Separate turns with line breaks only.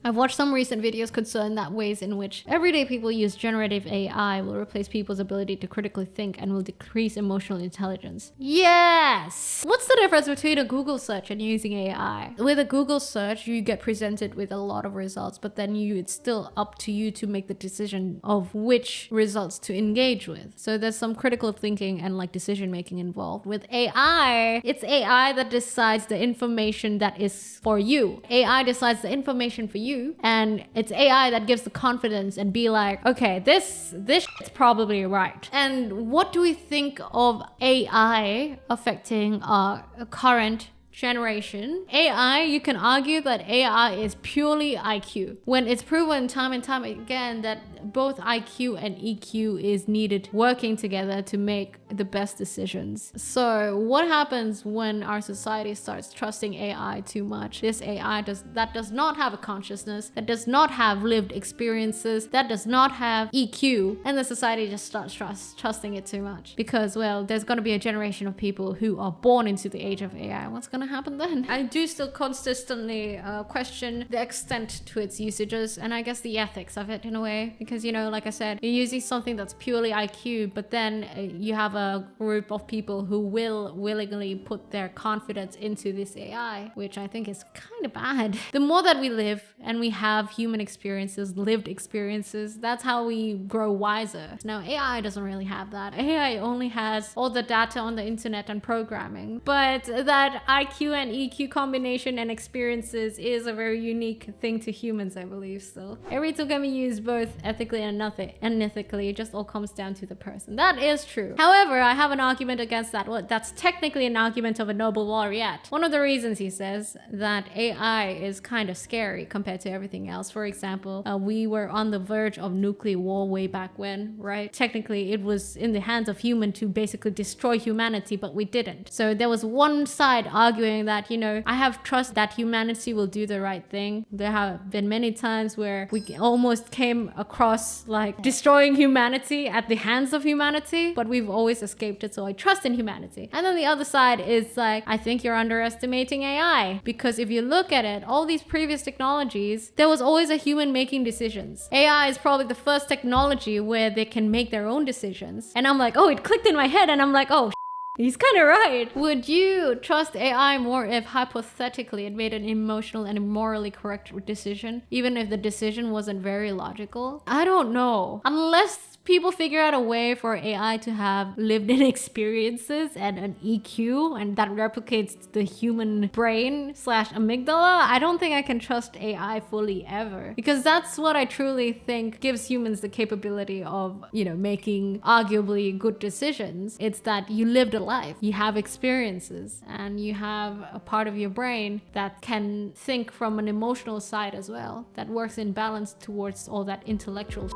I've watched some recent videos concerned that ways in which everyday people use generative AI will replace people's ability to critically think and will decrease emotional intelligence. Yes! What's the difference between a Google search and using AI? With a Google search, you get presented with a lot of results, but then it's still up to you to make the decision of which results to engage with. So there's some critical thinking and like decision making involved. With AI, it's AI that decides the information that is for you. AI decides the information for you, and it's AI that gives the confidence and be like, okay, this shit's probably right. And what do we think of AI affecting our current generation? AI, you can argue that AI is purely IQ, when it's proven time and time again that both IQ and EQ is needed working together to make the best decisions. So what happens when our society starts trusting AI too much? This AI that does not have a consciousness, that does not have lived experiences, that does not have EQ, and the society just starts trusting it too much because, well, there's going to be a generation of people who are born into the age of AI. What's going to happen then? I do still consistently question the extent to its usages, and I guess the ethics of it in a way, because, you know, like I said, you're using something that's purely IQ, but then you have a group of people who will willingly put their confidence into this AI, which I think is kind of bad. The more that we live and we have human experiences, lived experiences, that's how we grow wiser. Now AI doesn't really have that. AI only has all the data on the internet and programming, but that IQ and EQ combination and experiences is a very unique thing to humans, I believe. Still, every tool can be used both ethically and unethically. It just all comes down to the person. That is true. However, I have an argument against that. Well, that's technically an argument of a Nobel laureate. One of the reasons he says that AI is kind of scary compared to everything else. For example, we were on the verge of nuclear war way back when, right? Technically, it was in the hands of human to basically destroy humanity, but we didn't. So there was one side arguing that, you know, I have trust that humanity will do the right thing. There have been many times where we almost came across like destroying humanity at the hands of humanity, but we've always escaped it, so I trust in humanity. And then the other side is like, I think you're underestimating AI, because if you look at it, all these previous technologies, there was always a human making decisions. AI is probably the first technology where they can make their own decisions. And I'm like, oh, it clicked in my head, and I'm like, oh, he's kind of right. Would you trust AI more if hypothetically it made an emotional and morally correct decision, even if the decision wasn't very logical? I don't know. Unless people figure out a way for AI to have lived-in experiences and an EQ and that replicates the human brain / amygdala, I don't think I can trust AI fully ever, because that's what I truly think gives humans the capability of, you know, making arguably good decisions. It's that you lived a life, you have experiences, and you have a part of your brain that can think from an emotional side as well, that works in balance towards all that intellectual